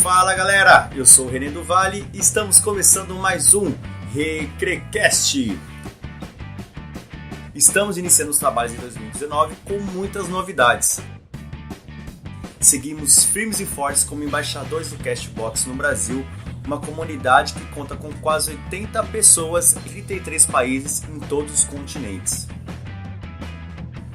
Fala galera, eu sou o René do Vale e estamos começando mais um Recrecast. Estamos iniciando os trabalhos em 2019 com muitas novidades. Seguimos firmes e fortes como embaixadores do Castbox no Brasil, uma comunidade que conta com quase 80 pessoas em 33 países em todos os continentes.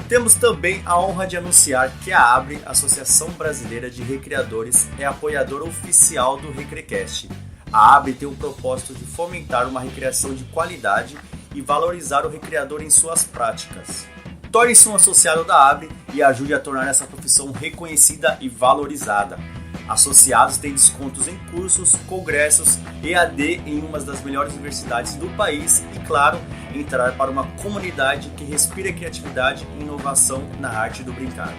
Temos também a honra de anunciar que a ABRE, Associação Brasileira de Recreadores, é apoiadora oficial do Recrecast. A ABRE tem o propósito de fomentar uma recreação de qualidade e valorizar o recreador em suas práticas. Torne-se um associado da ABRE e ajude a tornar essa profissão reconhecida e valorizada. Associados têm descontos em cursos, congressos, EAD em uma das melhores universidades do país e, claro, entrar para uma comunidade que respira criatividade e inovação na arte do brincar.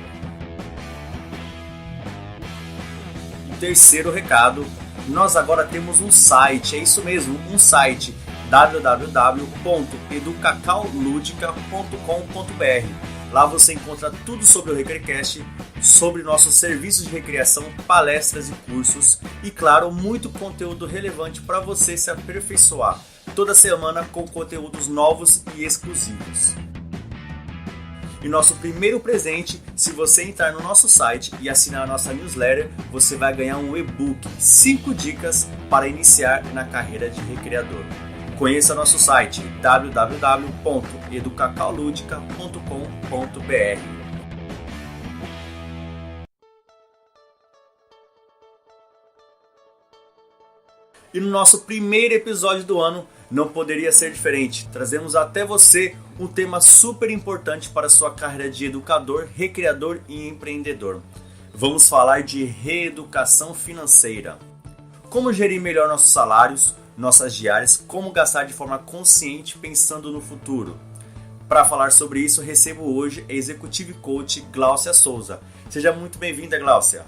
Terceiro recado, nós agora temos um site, é isso mesmo, um site www.educacauludica.com.br. Lá você encontra tudo sobre o Recrecast, sobre nossos serviços de recreação, palestras e cursos e, claro, muito conteúdo relevante para você se aperfeiçoar toda semana com conteúdos novos e exclusivos. E nosso primeiro presente, se você entrar no nosso site e assinar a nossa newsletter, você vai ganhar um e-book 5 dicas para iniciar na carreira de recreador. Conheça nosso site www.educacauludica.com.br. E no nosso primeiro episódio do ano, não poderia ser diferente. Trazemos até você um tema super importante para a sua carreira de educador, recreador e empreendedor. Vamos falar de reeducação financeira. Como gerir melhor nossos salários, nossas diárias, como gastar de forma consciente pensando no futuro. Para falar sobre isso, recebo hoje a Executive Coach Gláucia Souza. Seja muito bem-vinda, Gláucia.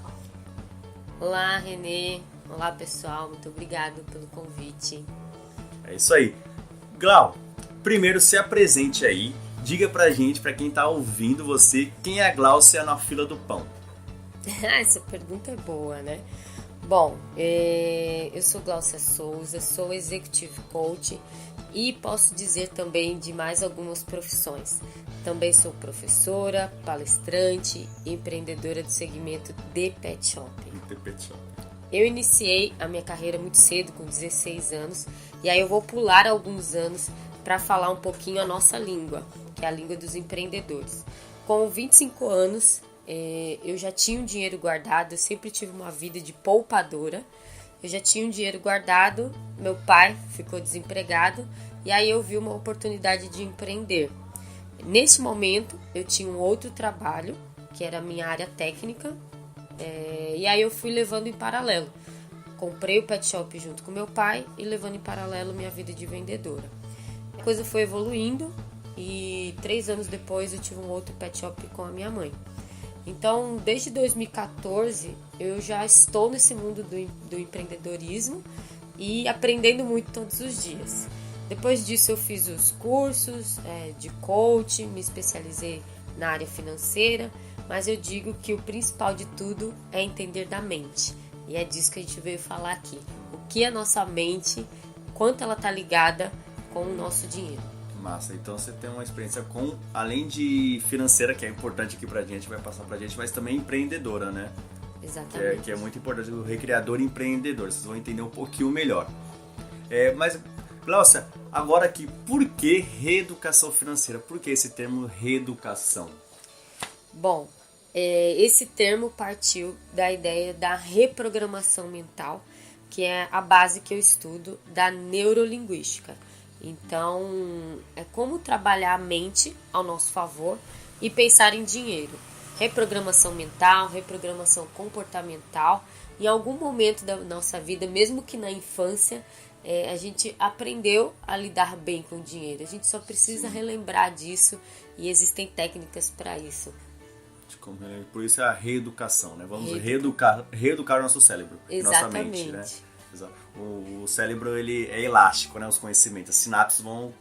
Olá, Renê. Olá, pessoal. Muito obrigado pelo convite. É isso aí. Glau, primeiro se apresente aí. Diga pra gente, pra quem tá ouvindo você, quem é a Gláucia na fila do pão? Essa pergunta é boa, né? Bom, eu sou Gláucia Souza, sou Executive Coach e posso dizer também de mais algumas profissões. Também sou professora, palestrante e empreendedora do segmento de pet shop. Eu iniciei a minha carreira muito cedo, com 16 anos, e aí eu vou pular alguns anos para falar um pouquinho a nossa língua, que é a língua dos empreendedores. Com 25 anos, eu já tinha um dinheiro guardado, eu sempre tive uma vida de poupadora. Eu já tinha um dinheiro guardado, meu pai ficou desempregado e aí eu vi uma oportunidade de empreender. Nesse momento, eu tinha um outro trabalho, que era a minha área técnica, e aí eu fui levando em paralelo. Comprei o pet shop junto com meu pai e levando em paralelo minha vida de vendedora. A coisa foi evoluindo e 3 anos depois eu tive um outro pet shop com a minha mãe. Então, desde 2014, eu já estou nesse mundo do empreendedorismo e aprendendo muito todos os dias. Depois disso, eu fiz os cursos de coaching, me especializei na área financeira, mas eu digo que o principal de tudo é entender da mente. E é disso que a gente veio falar aqui. O que é a nossa mente, quanto ela está ligada com o nosso dinheiro. Massa, então você tem uma experiência com, além de financeira, que é importante aqui pra gente, vai passar pra gente, mas também empreendedora, né? Exatamente. Que é muito importante, o recreador e empreendedor, vocês vão entender um pouquinho melhor. Mas, Gláucia, agora aqui, por que reeducação financeira? Por que esse termo reeducação? Bom, esse termo partiu da ideia da reprogramação mental, que é a base que eu estudo da neurolinguística. Então, é como trabalhar a mente ao nosso favor e pensar em dinheiro. Reprogramação mental, reprogramação comportamental. Em algum momento da nossa vida, mesmo que na infância, a gente aprendeu a lidar bem com o dinheiro. A gente só precisa relembrar disso e existem técnicas para isso. Por isso é a reeducação, né? Vamos reeducar o nosso cérebro, nossa mente, né? O cérebro ele é elástico, né? Os conhecimentos, as sinapses vão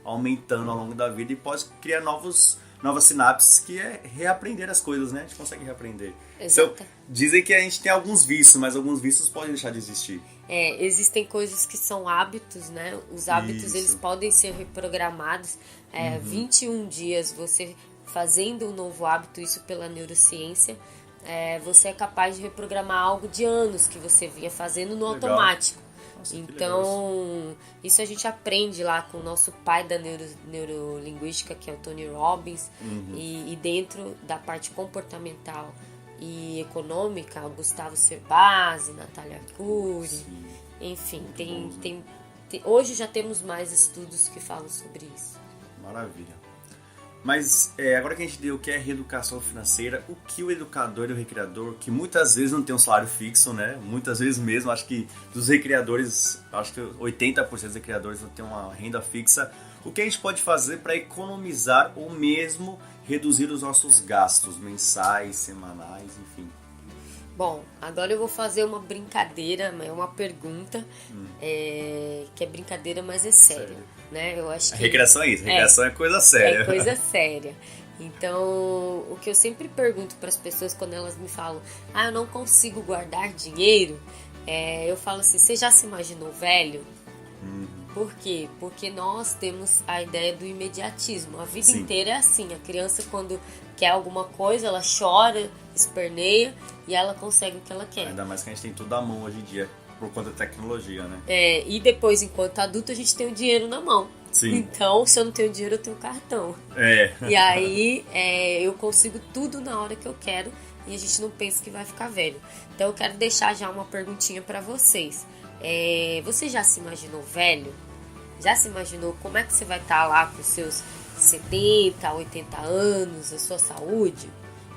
aumentando ao longo da vida e pode criar novos novas sinapses, que é reaprender as coisas, né? A gente consegue reaprender. Exato. Então, dizem que a gente tem alguns vícios, mas alguns vícios podem deixar de existir. Existem coisas que são hábitos, né? Os hábitos, eles podem ser reprogramados. 21 dias você fazendo um novo hábito, isso pela neurociência, você é capaz de reprogramar algo de anos que você vinha fazendo no automático. Nossa, então, isso a gente aprende lá com o nosso pai da neurolinguística, que é o Tony Robbins, e dentro da parte comportamental e econômica, o Gustavo Cerbasi, Natália Arcuri, enfim, hoje já temos mais estudos que falam sobre isso. Maravilha. Mas agora que a gente deu o que é reeducação financeira, o que o educador e o recreador, que muitas vezes não tem um salário fixo, né? Muitas vezes mesmo, acho que dos recreadores, acho que 80% dos recreadores não tem uma renda fixa. O que a gente pode fazer para economizar ou mesmo reduzir os nossos gastos mensais, semanais, enfim? Bom, agora eu vou fazer uma brincadeira, uma pergunta, que é brincadeira, mas é séria. Né? Eu acho que recreação é isso, recreação é coisa séria. É coisa séria. Então, o que eu sempre pergunto para as pessoas quando elas me falam, eu não consigo guardar dinheiro, eu falo assim, você já se imaginou velho? Por quê? Porque nós temos a ideia do imediatismo. A vida inteira é assim. A criança, quando quer alguma coisa, ela chora, esperneia e ela consegue o que ela quer. Ainda mais que a gente tem tudo à mão hoje em dia, por conta da tecnologia, né? E depois, enquanto adulto, a gente tem o dinheiro na mão. Sim. Então, se eu não tenho dinheiro, eu tenho cartão. E aí, eu consigo tudo na hora que eu quero e a gente não pensa que vai ficar velho. Então, eu quero deixar já uma perguntinha para vocês. Você já se imaginou velho? Já se imaginou como é que você vai estar lá com os seus 70, 80 anos, a sua saúde?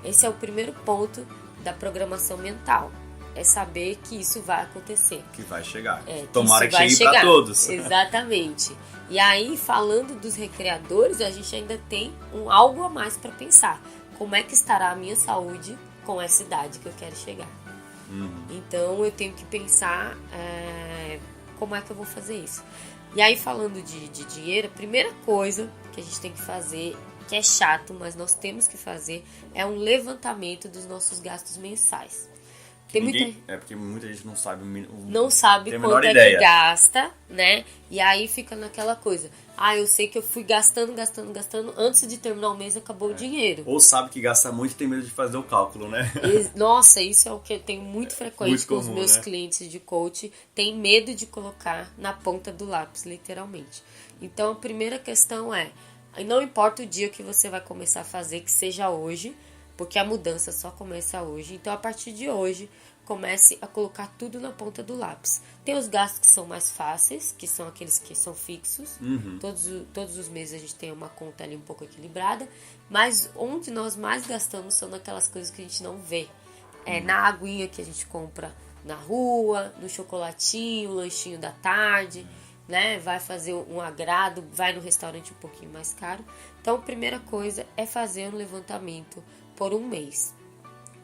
Esse é o primeiro ponto da programação mental. É saber que isso vai acontecer. Que vai chegar. Tomara que chegue para todos. Exatamente. E aí, falando dos recreadores, a gente ainda tem algo a mais para pensar. Como é que estará a minha saúde com essa idade que eu quero chegar? Então, eu tenho que pensar como é que eu vou fazer isso. E aí, falando de dinheiro, a primeira coisa que a gente tem que fazer, que é chato, mas nós temos que fazer, é um levantamento dos nossos gastos mensais. Porque muita gente não sabe quanto é que gasta, né? E aí fica naquela coisa. Eu sei que eu fui gastando, antes de terminar o mês acabou o dinheiro. Ou sabe que gasta muito e tem medo de fazer o cálculo, né? Nossa, isso é o que eu tenho muito frequente muito com comum, os meus clientes de coach. Tem medo de colocar na ponta do lápis, literalmente. Então, a primeira questão não importa o dia que você vai começar a fazer, que seja hoje, porque a mudança só começa hoje. Então, a partir de hoje, comece a colocar tudo na ponta do lápis. Tem os gastos que são mais fáceis, que são aqueles que são fixos. Todos os meses a gente tem uma conta ali um pouco equilibrada. Mas onde nós mais gastamos são naquelas coisas que a gente não vê. Na aguinha que a gente compra na rua, no chocolatinho, lanchinho da tarde, né? Vai fazer um agrado, vai no restaurante um pouquinho mais caro. Então, a primeira coisa é fazer um levantamento por um mês,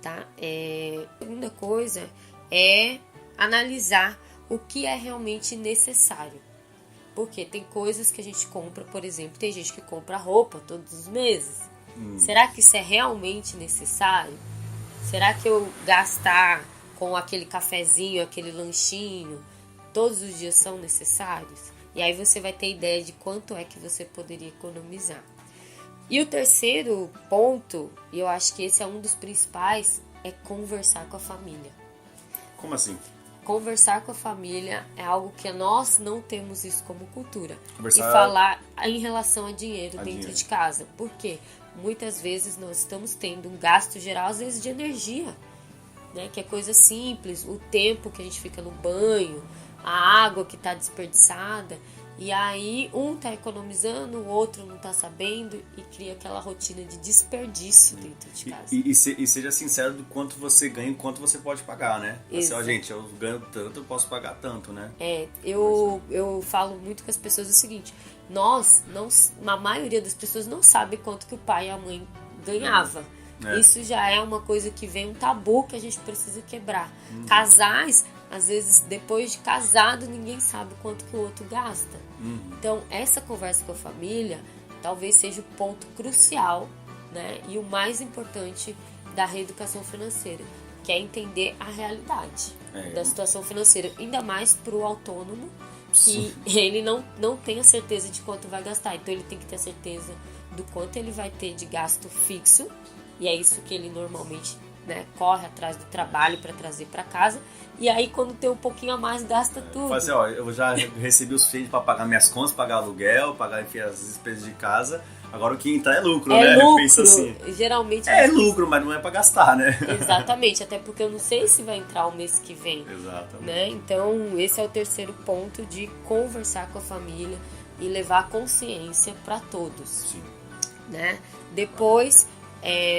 tá? A segunda coisa é analisar o que é realmente necessário. Porque tem coisas que a gente compra, por exemplo, tem gente que compra roupa todos os meses. Será que isso é realmente necessário? Será que eu gastar com aquele cafezinho, aquele lanchinho, todos os dias são necessários? E aí você vai ter ideia de quanto é que você poderia economizar. E o terceiro ponto, e eu acho que esse é um dos principais, é conversar com a família. Como assim? Conversar com a família é algo que nós não temos isso como cultura. Conversar... E falar em relação a dinheiro dentro de casa. Por quê? Muitas vezes nós estamos tendo um gasto geral, às vezes de energia, né? Que é coisa simples, o tempo que a gente fica no banho, a água que está desperdiçada. E aí um está economizando, o outro não está sabendo e cria aquela rotina de desperdício dentro de casa. E seja sincero do quanto você ganha e quanto você pode pagar, né? Assim, gente, eu ganho tanto, eu posso pagar tanto, né? Eu falo muito com as pessoas o seguinte, a maioria das pessoas não sabe quanto que o pai e a mãe ganhava. Isso já é uma coisa que vem um tabu que a gente precisa quebrar. Casais, às vezes, depois de casado, ninguém sabe quanto que o outro gasta. Então, essa conversa com a família talvez seja o ponto crucial né? E o mais importante da reeducação financeira, que é entender a realidade da situação financeira, ainda mais para o autônomo, que ele não tem a certeza de quanto vai gastar. Então ele tem que ter a certeza do quanto ele vai ter de gasto fixo, e é isso que ele normalmente, né, corre atrás do trabalho para trazer para casa. E aí quando tem um pouquinho a mais, gasta tudo. Assim, ó, eu já recebi os filhos para pagar minhas contas, pagar aluguel, pagar, enfim, as despesas de casa. Agora o que entra é lucro, né? Lucro. Pensa assim. Geralmente é lucro, mas não é para gastar, né? Exatamente, até porque eu não sei se vai entrar o mês que vem. Exatamente. Né? Então, esse é o terceiro ponto, de conversar com a família e levar consciência para todos. Sim. Né? Depois,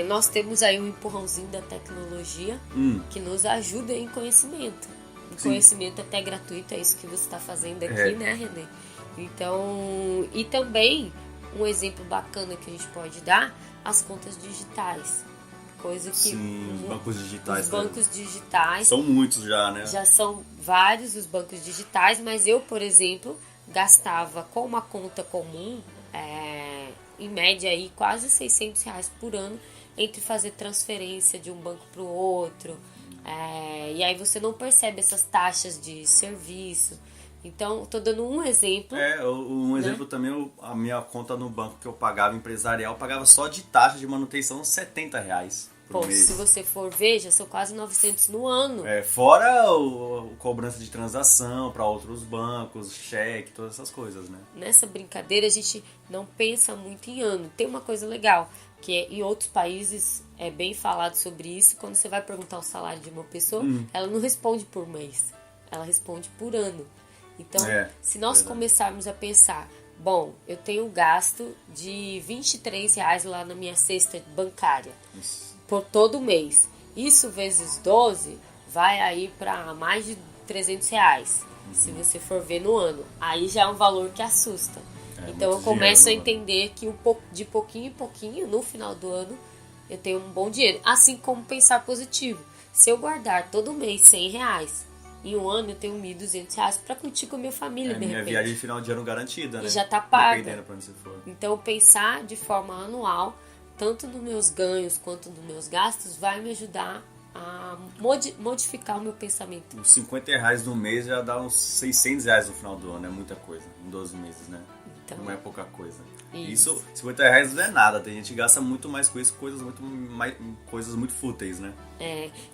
nós temos aí um empurrãozinho da tecnologia que nos ajuda em conhecimento. Conhecimento até gratuito, é isso que você está fazendo aqui, né, Renê? Então, e também um exemplo bacana que a gente pode dar, as contas digitais. Coisa que os bancos digitais. Os bancos digitais. São muitos já, né? Já são vários os bancos digitais, mas eu, por exemplo, gastava com uma conta comum, em média aí, quase R$600 por ano, entre fazer transferência de um banco para o outro. E aí você não percebe essas taxas de serviço. Então, estou dando um exemplo. Um exemplo também, a minha conta no banco que eu pagava, empresarial, eu pagava só de taxa de manutenção R$70 por mês. Se você for ver, já são quase 900 no ano. Fora o cobrança de transação para outros bancos, cheque, todas essas coisas, né? Nessa brincadeira, a gente não pensa muito em ano. Tem uma coisa legal, que em outros países é bem falado sobre isso. Quando você vai perguntar o salário de uma pessoa, ela não responde por mês, ela responde por ano. Então, se nós começarmos a pensar, bom, eu tenho gasto de R$23 lá na minha cesta bancária por todo mês. Isso vezes 12 vai aí para mais de R$300, se você for ver no ano. Aí já é um valor que assusta. Então eu começo a entender que de pouquinho em pouquinho, no final do ano, eu tenho um bom dinheiro. Assim como pensar positivo. Se eu guardar todo mês R$100, em um ano eu tenho R$1.200 para curtir com a minha família, de minha repente. viagem de final de ano garantida, né? E já tá paga. Dependendo pra onde você for. Então, pensar de forma anual, tanto nos meus ganhos quanto nos meus gastos, vai me ajudar a modificar o meu pensamento. Os R$50 no mês já dá uns R$600 no final do ano, é muita coisa, em 12 meses, né? Então, não é pouca coisa. Isso R$50 não é nada, tem gente que gasta muito mais com isso, coisas muito fúteis, né?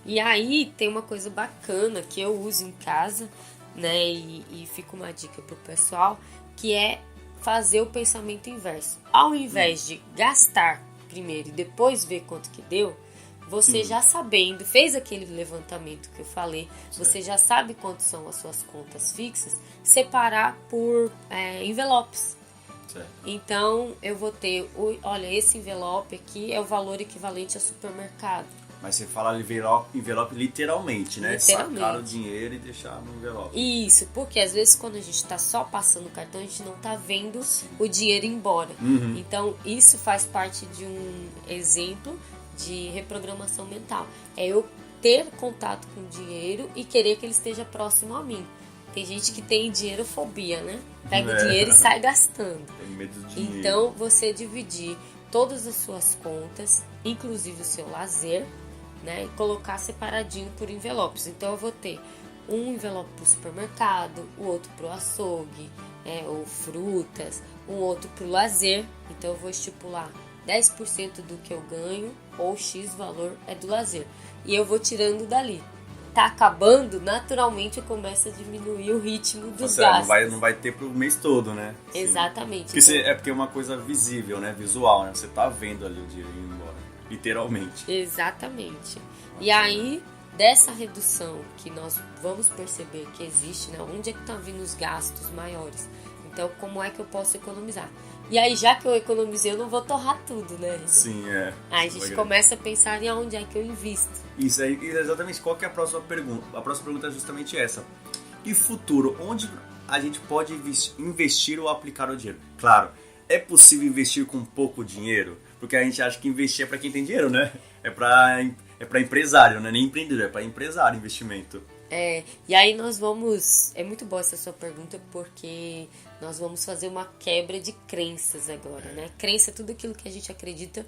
E aí tem uma coisa bacana que eu uso em casa, né? E fica uma dica pro pessoal, que é fazer o pensamento inverso. Ao invés de gastar primeiro e depois ver quanto que deu, você já sabendo, fez aquele levantamento que eu falei, você já sabe quanto são as suas contas fixas, separar por envelopes. Então, eu vou ter, olha, esse envelope aqui é o valor equivalente ao supermercado. Mas você fala envelope literalmente, né? Literalmente. Sacar o dinheiro e deixar no envelope. Isso, porque às vezes quando a gente está só passando o cartão, a gente não está vendo o dinheiro ir embora. Então, isso faz parte de um exemplo de reprogramação mental. É eu ter contato com o dinheiro e querer que ele esteja próximo a mim. Tem gente que tem dinheirofobia, né? Pega o dinheiro e sai gastando. Tem medo do dinheiro. Então, você dividir todas as suas contas, inclusive o seu lazer, né? E colocar separadinho por envelopes. Então, eu vou ter um envelope para o supermercado, o outro para o açougue, ou frutas, um outro para o lazer. Então, eu vou estipular 10% do que eu ganho ou X valor é do lazer. E eu vou tirando dali. Tá acabando, naturalmente eu começo a diminuir o ritmo dos gastos. Não vai ter pro mês todo, né? Exatamente. Porque é uma coisa visível, né? Visual, né? Você tá vendo ali o dinheiro indo embora. Literalmente. Exatamente. E aí, dessa redução que nós vamos perceber que existe, né? Onde é que estão vindo os gastos maiores? Então, como é que eu posso economizar? E aí, já que eu economizei, eu não vou torrar tudo, né? Sim, Aí a gente começa a pensar em onde é que eu invisto. Isso aí, exatamente. Qual que é a próxima pergunta? A próxima pergunta é justamente essa. E futuro, onde a gente pode investir ou aplicar o dinheiro? Claro, é possível investir com pouco dinheiro? Porque a gente acha que investir é para quem tem dinheiro, né? É para empresário, não é nem empreendedor, é para empresário investimento. E aí nós vamos... É muito boa essa sua pergunta, porque nós vamos fazer uma quebra de crenças agora, né? Crença é tudo aquilo que a gente acredita